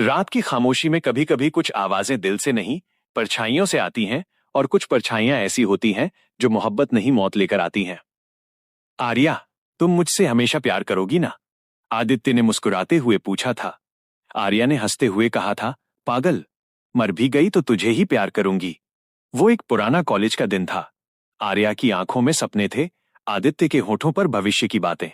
रात की खामोशी में कभी कभी कुछ आवाजें दिल से नहीं, परछाइयों से आती हैं, और कुछ परछाइयां ऐसी होती हैं जो मोहब्बत नहीं मौत लेकर आती हैं। आर्या, तुम मुझसे हमेशा प्यार करोगी ना? आदित्य ने मुस्कुराते हुए पूछा था। आर्या ने हंसते हुए कहा था, पागल, मर भी गई तो तुझे ही प्यार करूंगी। वो एक पुराना कॉलेज का दिन था। आर्या की आंखों में सपने थे, आदित्य के होठों पर भविष्य की बातें।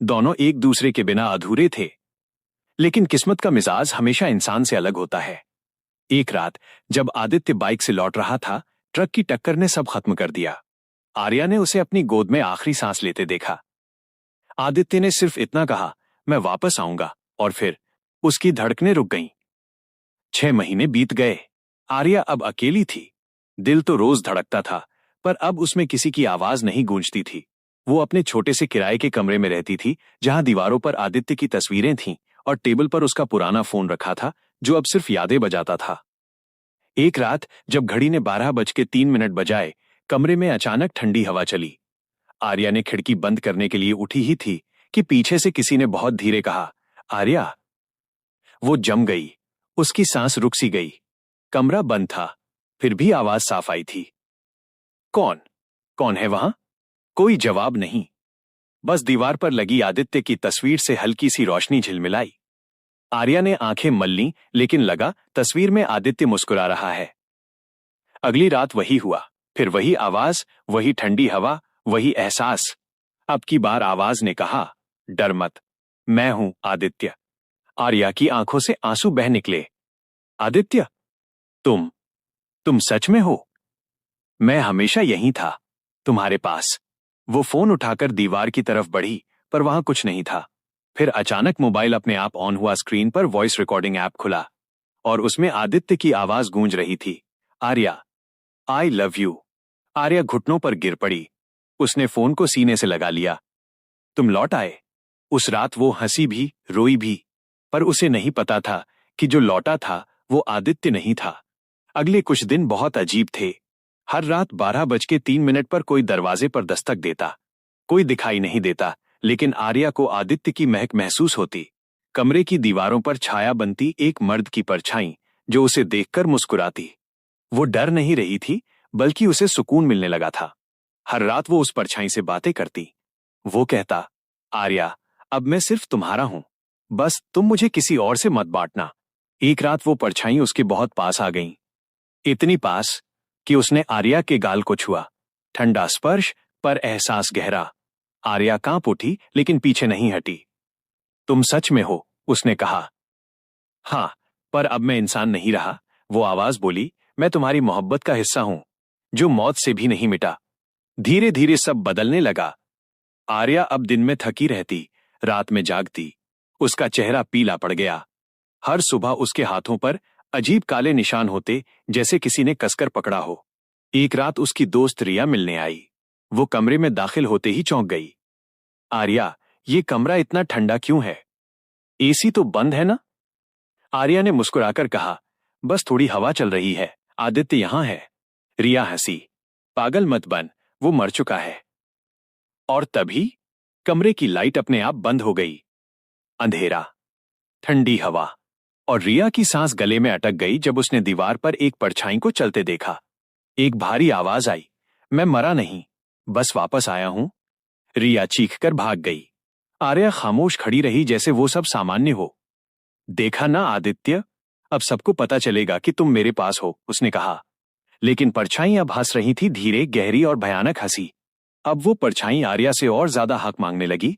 दोनों एक दूसरे के बिना अधूरे थे। लेकिन किस्मत का मिजाज हमेशा इंसान से अलग होता है। एक रात जब आदित्य बाइक से लौट रहा था, ट्रक की टक्कर ने सब खत्म कर दिया। आर्या ने उसे अपनी गोद में आखिरी सांस लेते देखा। आदित्य ने सिर्फ इतना कहा, मैं वापस आऊंगा, और फिर उसकी धड़कनें रुक गईं। 6 महीने बीत गए। आर्या अब अकेली थी। दिल तो रोज धड़कता था, पर अब उसमें किसी की आवाज नहीं गूंजती थी। वो अपने छोटे से किराए के कमरे में रहती थी, जहां दीवारों पर आदित्य की तस्वीरें थीं और टेबल पर उसका पुराना फोन रखा था, जो अब सिर्फ यादें बजाता था। एक रात जब घड़ी ने 12:03 बजाए, कमरे में अचानक ठंडी हवा चली। आर्या ने खिड़की बंद करने के लिए उठी ही थी कि पीछे से किसी ने बहुत धीरे कहा, आर्या। वो जम गई। उसकी सांस रुक सी गई। कमरा बंद था, फिर भी आवाज साफ आई थी। कौन? कौन है वहां? कोई जवाब नहीं। बस दीवार पर लगी आदित्य की तस्वीर से हल्की सी रोशनी झिलमिलाई। आर्या ने आंखें मल लीं, लेकिन लगा तस्वीर में आदित्य मुस्कुरा रहा है। अगली रात वही हुआ, फिर वही आवाज, वही ठंडी हवा, वही एहसास। अब की बार आवाज ने कहा, डर मत, मैं हूं आदित्य। आर्या की आंखों से आंसू बह निकले। आदित्य, तुम सच में हो? मैं हमेशा यहीं था, तुम्हारे पास। वो फोन उठाकर दीवार की तरफ बढ़ी, पर वहां कुछ नहीं था। फिर अचानक मोबाइल अपने आप ऑन हुआ। स्क्रीन पर वॉइस रिकॉर्डिंग ऐप खुला और उसमें आदित्य की आवाज गूंज रही थी, Arya, I love you. Arya घुटनों पर गिर पड़ी। उसने फोन को सीने से लगा लिया। तुम लौट आए। उस रात वो हंसी भी, रोई भी, पर उसे नहीं पता था कि जो लौटा था वो आदित्य नहीं था। अगले कुछ दिन बहुत अजीब थे। हर रात 12:03 पर कोई दरवाजे पर दस्तक देता। कोई दिखाई नहीं देता, लेकिन आर्या को आदित्य की महक महसूस होती। कमरे की दीवारों पर छाया बनती एक मर्द की परछाई, जो उसे देखकर मुस्कुराती। वो डर नहीं रही थी, बल्कि उसे सुकून मिलने लगा था। हर रात वो उस परछाई से बातें करती। वो कहता, आर्या, अब मैं सिर्फ तुम्हारा हूं, बस तुम मुझे किसी और से मत बांटना। एक रात वो परछाई उसके बहुत पास आ गई। इतनी पास कि उसने आर्या के गाल को छुआ। ठंडा स्पर्श, पर एहसास गहरा। आर्या कांप उठी, लेकिन पीछे नहीं हटी। तुम सच में हो, उसने कहा। हाँ, पर अब मैं इंसान नहीं रहा। वो आवाज बोली, मैं तुम्हारी मोहब्बत का हिस्सा हूं, जो मौत से भी नहीं मिटा। धीरे धीरे सब बदलने लगा। आर्या अब दिन में थकी रहती, रात में जागती। उसका चेहरा पीला पड़ गया। हर सुबह उसके हाथों पर अजीब काले निशान होते, जैसे किसी ने कसकर पकड़ा हो। एक रात उसकी दोस्त रिया मिलने आई। वो कमरे में दाखिल होते ही चौंक गई। आर्या, ये कमरा इतना ठंडा क्यों है? एसी तो बंद है ना? आर्या ने मुस्कुराकर कहा, बस थोड़ी हवा चल रही है, आदित्य यहां है। रिया हंसी, पागल मत बन, वो मर चुका है। और तभी कमरे की लाइट अपने आप बंद हो गई। अंधेरा, ठंडी हवा, और रिया की सांस गले में अटक गई जब उसने दीवार पर एक परछाई को चलते देखा। एक भारी आवाज आई, मैं मरा नहीं, बस वापस आया हूं। रिया चीखकर भाग गई। आर्या खामोश खड़ी रही, जैसे वो सब सामान्य हो। देखा ना आदित्य, अब सबको पता चलेगा कि तुम मेरे पास हो, उसने कहा। लेकिन परछाई अब हंस रही थी, धीरे, गहरी और भयानक हंसी। अब वो परछाई आर्या से और ज्यादा हक मांगने लगी।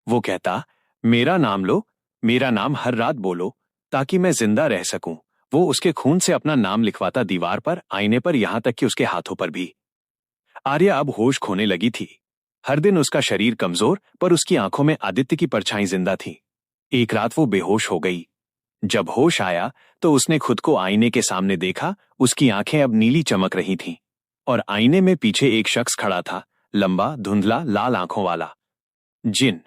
वो कहता, मेरा नाम लो, मेरा नाम हर रात बोलो, ताकि मैं जिंदा रह सकूं। वो उसके खून से अपना नाम लिखवाता, दीवार पर, आईने पर, यहां तक कि उसके हाथों पर भी। आर्या अब होश खोने लगी थी। हर दिन उसका शरीर कमजोर, पर उसकी आंखों में आदित्य की परछाई जिंदा थी। एक रात वो बेहोश हो गई। जब होश आया तो उसने खुद को आईने के सामने देखा। उसकी आंखें अब नीली चमक रही थीं, और आईने में पीछे एक शख्स खड़ा था, लंबा, धुंधला, लाल आंखों वाला। जिन।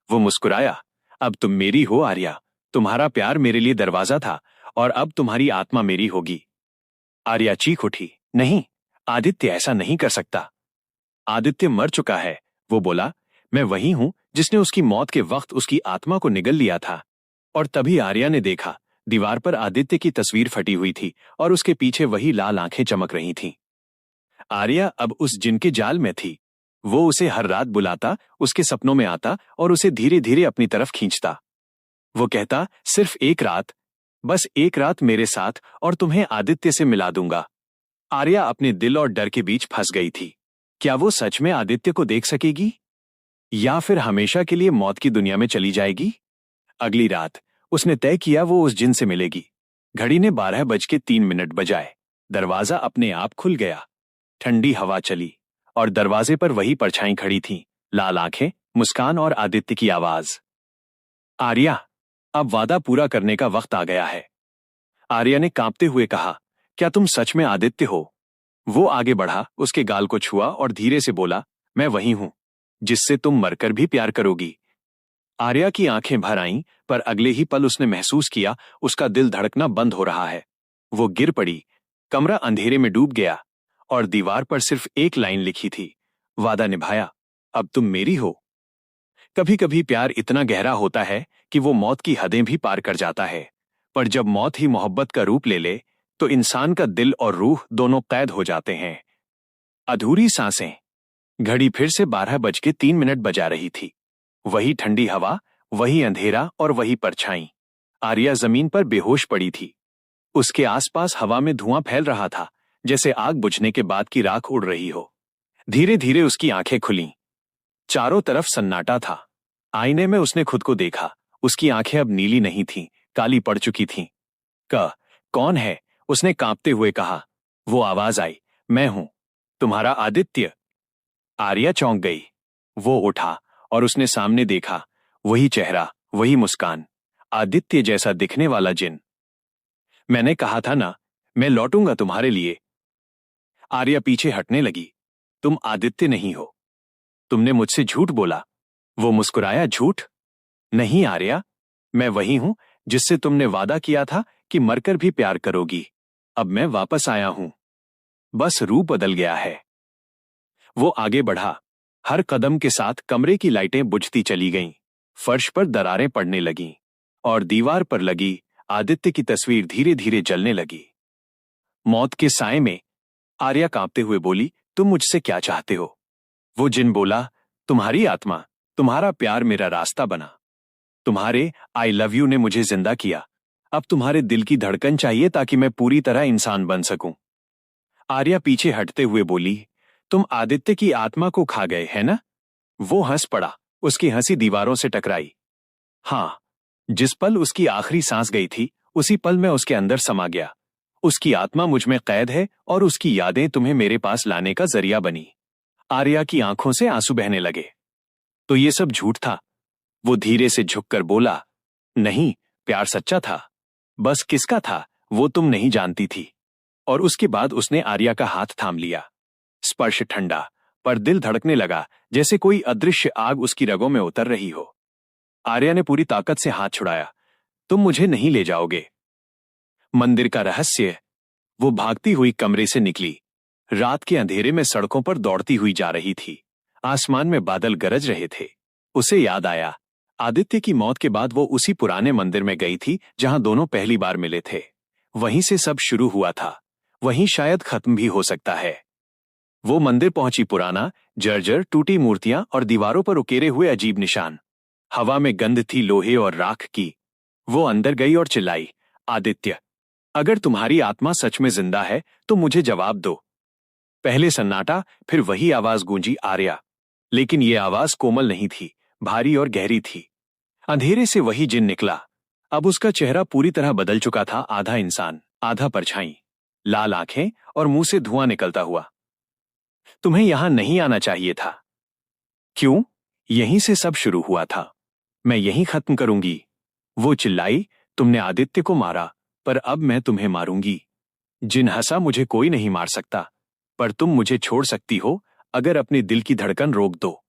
वो मुस्कुराया, अब तुम मेरी हो आर्या। तुम्हारा प्यार मेरे लिए दरवाजा था, और अब तुम्हारी आत्मा मेरी होगी। आर्या चीख उठी, नहीं, आदित्य ऐसा नहीं कर सकता। आदित्य मर चुका है, वो बोला। मैं वही हूं जिसने उसकी मौत के वक्त उसकी आत्मा को निगल लिया था। और तभी आर्या ने देखा, दीवार पर आदित्य की तस्वीर फटी हुई थी और उसके पीछे वही लाल आंखें चमक रही थीं। आर्या अब उस जिन के जाल में थी। वो उसे हर रात बुलाता, उसके सपनों में आता और उसे धीरे धीरे अपनी तरफ खींचता। वो कहता, सिर्फ एक रात, बस एक रात मेरे साथ और तुम्हें आदित्य से मिला दूंगा। आर्या अपने दिल और डर के बीच फंस गई थी। क्या वो सच में आदित्य को देख सकेगी या फिर हमेशा के लिए मौत की दुनिया में चली जाएगी? अगली रात उसने तय किया वो उस जिन से मिलेगी। घड़ी ने 12:03 बजाए। दरवाजा अपने आप खुल गया। ठंडी हवा चली और दरवाजे पर वही परछाई खड़ी थी, लाल आंखें, मुस्कान और आदित्य की आवाज। आर्या, अब वादा पूरा करने का वक्त आ गया है। आर्या ने कांपते हुए कहा, क्या तुम सच में आदित्य हो? वो आगे बढ़ा, उसके गाल को छुआ और धीरे से बोला, मैं वही हूं जिससे तुम मरकर भी प्यार करोगी। आर्या की आंखें भर आईं, पर अगले ही पल उसने महसूस किया उसका दिल धड़कना बंद हो रहा है। वो गिर पड़ी। कमरा अंधेरे में डूब गया और दीवार पर सिर्फ एक लाइन लिखी थी, वादा निभाया, अब तुम मेरी हो। कभी कभी प्यार इतना गहरा होता है कि वो मौत की हदें भी पार कर जाता है, पर जब मौत ही मोहब्बत का रूप ले ले तो इंसान का दिल और रूह दोनों कैद हो जाते हैं। अधूरी सांसें। घड़ी फिर से 12:03 बजा रही थी। वही ठंडी हवा, वही अंधेरा और वही परछाई। आर्या जमीन पर बेहोश पड़ी थी। उसके आसपास हवा में धुआं फैल रहा था, जैसे आग बुझने के बाद की राख उड़ रही हो। धीरे धीरे उसकी आंखें खुलीं। चारों तरफ सन्नाटा था। आईने में उसने खुद को देखा। उसकी आंखें अब नीली नहीं थीं, काली पड़ चुकी थीं। कौन है? उसने कांपते हुए कहा। वो आवाज आई, मैं हूं, तुम्हारा आदित्य। आर्या चौंक गई। वो उठा और उसने सामने देखा, वही चेहरा, वही मुस्कान, आदित्य जैसा दिखने वाला जिन। मैंने कहा था ना, मैं लौटूंगा तुम्हारे लिए। आर्या पीछे हटने लगी। तुम आदित्य नहीं हो, तुमने मुझसे झूठ बोला। वो मुस्कुराया, झूठ नहीं आर्या, मैं वही हूं जिससे तुमने वादा किया था कि मरकर भी प्यार करोगी। अब मैं वापस आया हूं, बस रूप बदल गया है। वो आगे बढ़ा। हर कदम के साथ कमरे की लाइटें बुझती चली गईं। फर्श पर दरारें पड़ने लगीं और दीवार पर लगी आदित्य की तस्वीर धीरे धीरे जलने लगी। मौत के साए में आर्या कांपते हुए बोली, तुम मुझसे क्या चाहते हो? वो जिन बोला, तुम्हारी आत्मा, तुम्हारा प्यार मेरा रास्ता बना। तुम्हारे आई लव यू ने मुझे जिंदा किया। अब तुम्हारे दिल की धड़कन चाहिए ताकि मैं पूरी तरह इंसान बन सकूं। आर्या पीछे हटते हुए बोली, तुम आदित्य की आत्मा को खा गए है ना? वो हंस पड़ा। उसकी हंसी दीवारों से टकराई। हाँ, जिस पल उसकी आखिरी सांस गई थी उसी पल मैं उसके अंदर समा गया। उसकी आत्मा मुझ में कैद है और उसकी यादें तुम्हें मेरे पास लाने का जरिया बनी। आर्या की आंखों से आंसू बहने लगे। तो ये सब झूठ था? वो धीरे से झुककर बोला, नहीं, प्यार सच्चा था। बस किसका था वो तुम नहीं जानती थी। और उसके बाद उसने आर्या का हाथ थाम लिया। स्पर्श ठंडा, पर दिल धड़कने लगा जैसे कोई अदृश्य आग उसकी रगों में उतर रही हो। आर्या ने पूरी ताकत से हाथ छुड़ाया। तुम मुझे नहीं ले जाओगे। मंदिर का रहस्य। वो भागती हुई कमरे से निकली। रात के अंधेरे में सड़कों पर दौड़ती हुई जा रही थी। आसमान में बादल गरज रहे थे। उसे याद आया, आदित्य की मौत के बाद वो उसी पुराने मंदिर में गई थी जहां दोनों पहली बार मिले थे। वहीं से सब शुरू हुआ था, वहीं शायद खत्म भी हो सकता है। वो मंदिर पहुंची, पुराना, जर्जर, टूटी मूर्तियां और दीवारों पर उकेरे हुए अजीब निशान। हवा में गंध थी लोहे और राख की। वो अंदर गई और चिल्लाई, आदित्य, अगर तुम्हारी आत्मा सच में जिंदा है तो मुझे जवाब दो। पहले सन्नाटा, फिर वही आवाज गूंजी, आर्या। लेकिन ये आवाज कोमल नहीं थी, भारी और गहरी थी। अंधेरे से वही जिन निकला। अब उसका चेहरा पूरी तरह बदल चुका था, आधा इंसान, आधा परछाई, लाल आंखें और मुंह से धुआं निकलता हुआ। तुम्हें यहां नहीं आना चाहिए था। क्यों? यहीं से सब शुरू हुआ था। मैं यहीं खत्म करूंगी। वो चिल्लाई, तुमने आदित्य को मारा, पर अब मैं तुम्हें मारूंगी। जिन हंसा, मुझे कोई नहीं मार सकता, पर तुम मुझे छोड़ सकती हो अगर अपने दिल की धड़कन रोक दो।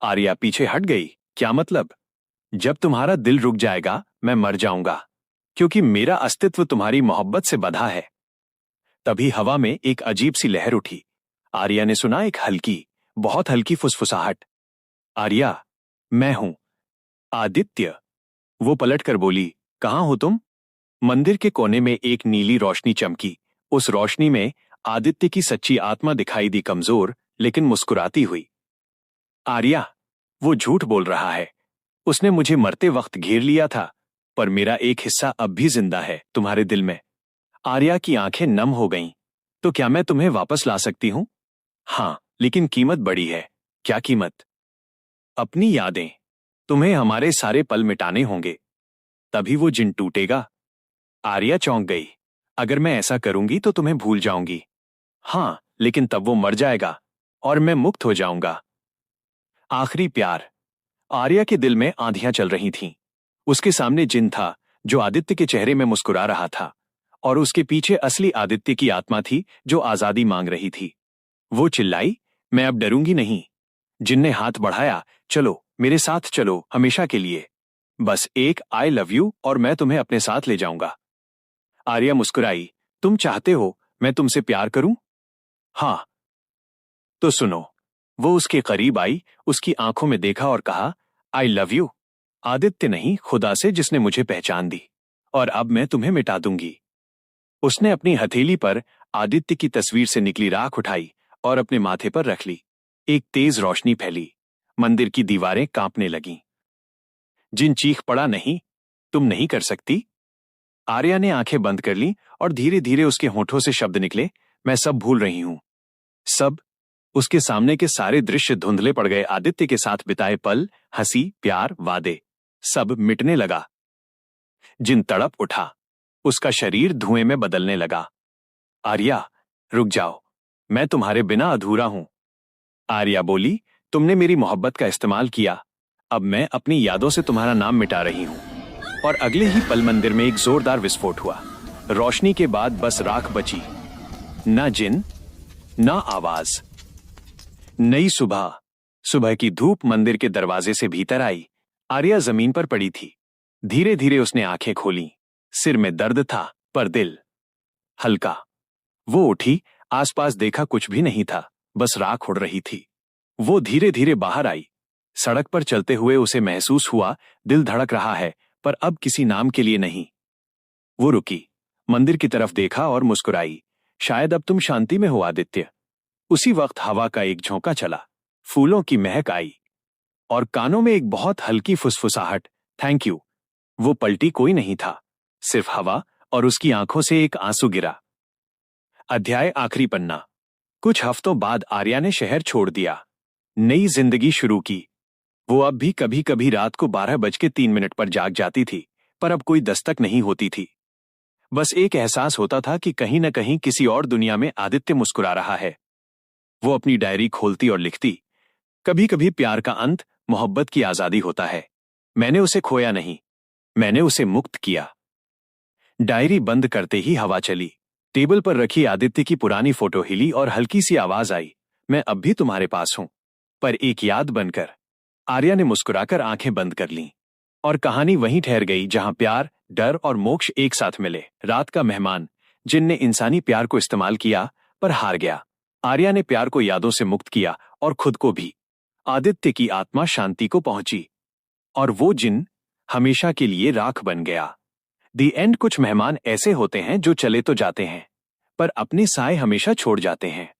आर्या पीछे हट गई। क्या मतलब? जब तुम्हारा दिल रुक जाएगा मैं मर जाऊंगा, क्योंकि मेरा अस्तित्व तुम्हारी मोहब्बत से बंधा है। तभी हवा में एक अजीब सी लहर उठी। आर्या ने सुना एक हल्की, बहुत हल्की फुसफुसाहट। आर्या, मैं हूं, आदित्य। वो पलटकर बोली, कहां हो तुम? मंदिर के कोने में एक नीली रोशनी चमकी। उस रोशनी में आदित्य की सच्ची आत्मा दिखाई दी, कमजोर लेकिन मुस्कुराती हुई। आर्या, वो झूठ बोल रहा है। उसने मुझे मरते वक्त घेर लिया था, पर मेरा एक हिस्सा अब भी जिंदा है तुम्हारे दिल में। आर्या की आंखें नम हो गईं। तो क्या मैं तुम्हें वापस ला सकती हूं? हाँ, लेकिन कीमत बड़ी है। क्या कीमत? अपनी यादें। तुम्हें हमारे सारे पल मिटाने होंगे, तभी वो जिन टूटेगा। आर्या चौंक गई। अगर मैं ऐसा करूंगी तो तुम्हें भूल जाऊंगी। हाँ, लेकिन तब वो मर जाएगा और मैं मुक्त हो जाऊंगा। आखिरी प्यार। आर्या के दिल में आंधियां चल रही थीं। उसके सामने जिन था जो आदित्य के चेहरे में मुस्कुरा रहा था, और उसके पीछे असली आदित्य की आत्मा थी जो आजादी मांग रही थी। वो चिल्लाई, मैं अब डरूंगी नहीं। जिन ने हाथ बढ़ाया, चलो मेरे साथ चलो, हमेशा के लिए। बस एक आई लव यू और मैं तुम्हें अपने साथ ले जाऊंगा। आर्या मुस्कुराई, तुम चाहते हो मैं तुमसे प्यार करूं? हाँ। तो सुनो। वो उसके करीब आई, उसकी आंखों में देखा और कहा, आई लव यू। आदित्य नहीं, खुदा से जिसने मुझे पहचान दी। और अब मैं तुम्हें मिटा दूंगी। उसने अपनी हथेली पर आदित्य की तस्वीर से निकली राख उठाई और अपने माथे पर रख ली। एक तेज रोशनी फैली। मंदिर की दीवारें कांपने लगीं। जिन चीख पड़ा, नहीं, तुम नहीं कर सकती। आर्या ने आंखें बंद कर लीं और धीरे धीरे उसके होठों से शब्द निकले, मैं सब भूल रही हूं। सब। उसके सामने के सारे दृश्य धुंधले पड़ गए। आदित्य के साथ बिताए पल, हंसी, प्यार, वादे, सब मिटने लगा। जिन तड़प उठा। उसका शरीर धुएं में बदलने लगा। आर्या, रुक जाओ, मैं तुम्हारे बिना अधूरा हूं। आर्या बोली, तुमने मेरी मोहब्बत का इस्तेमाल किया, अब मैं अपनी यादों से तुम्हारा नाम मिटा रही हूं। और अगले ही पल मंदिर में एक जोरदार विस्फोट हुआ। रोशनी के बाद बस राख बची। ना जिन, ना आवाज। नई सुबह। सुबह की धूप मंदिर के दरवाजे से भीतर आई। आर्या जमीन पर पड़ी थी। धीरे धीरे उसने आंखें खोलीं। सिर में दर्द था, पर दिल हल्का। वो उठी, आसपास देखा, कुछ भी नहीं था, बस राख उड़ रही थी। वो धीरे धीरे बाहर आई। सड़क पर चलते हुए उसे महसूस हुआ, दिल धड़क रहा है, पर अब किसी नाम के लिए नहीं। वो रुकी, मंदिर की तरफ देखा और मुस्कुराई। शायद अब तुम शांति में हो आदित्य। उसी वक्त हवा का एक झोंका चला, फूलों की महक आई और कानों में एक बहुत हल्की फुसफुसाहट, थैंक यू। वो पलटी, कोई नहीं था, सिर्फ हवा, और उसकी आंखों से एक आंसू गिरा। अध्याय आखिरी पन्ना। कुछ हफ्तों बाद आर्या ने शहर छोड़ दिया, नई जिंदगी शुरू की। वो अब भी कभी कभी रात को 12:03 पर जाग जाती थी, पर अब कोई दस्तक नहीं होती थी। बस एक एहसास होता था कि कहीं न कहीं किसी और दुनिया में आदित्य मुस्कुरा रहा है। वो अपनी डायरी खोलती और लिखती, कभी कभी प्यार का अंत मोहब्बत की आजादी होता है। मैंने उसे खोया नहीं, मैंने उसे मुक्त किया। डायरी बंद करते ही हवा चली। टेबल पर रखी आदित्य की पुरानी फोटो हिली और हल्की सी आवाज आई, मैं अब भी तुम्हारे पास हूं, पर एक याद बनकर। आर्या ने मुस्कुराकर आंखें बंद कर लीं और कहानी वहीं ठहर गई जहां प्यार, डर और मोक्ष एक साथ मिले। रात का मेहमान, जिनने इंसानी प्यार को इस्तेमाल किया पर हार गया। आर्या ने प्यार को यादों से मुक्त किया और खुद को भी। आदित्य की आत्मा शांति को पहुंची और वो जिन हमेशा के लिए राख बन गया। दी एंड। कुछ मेहमान ऐसे होते हैं जो चले तो जाते हैं, पर अपने साए हमेशा छोड़ जाते हैं।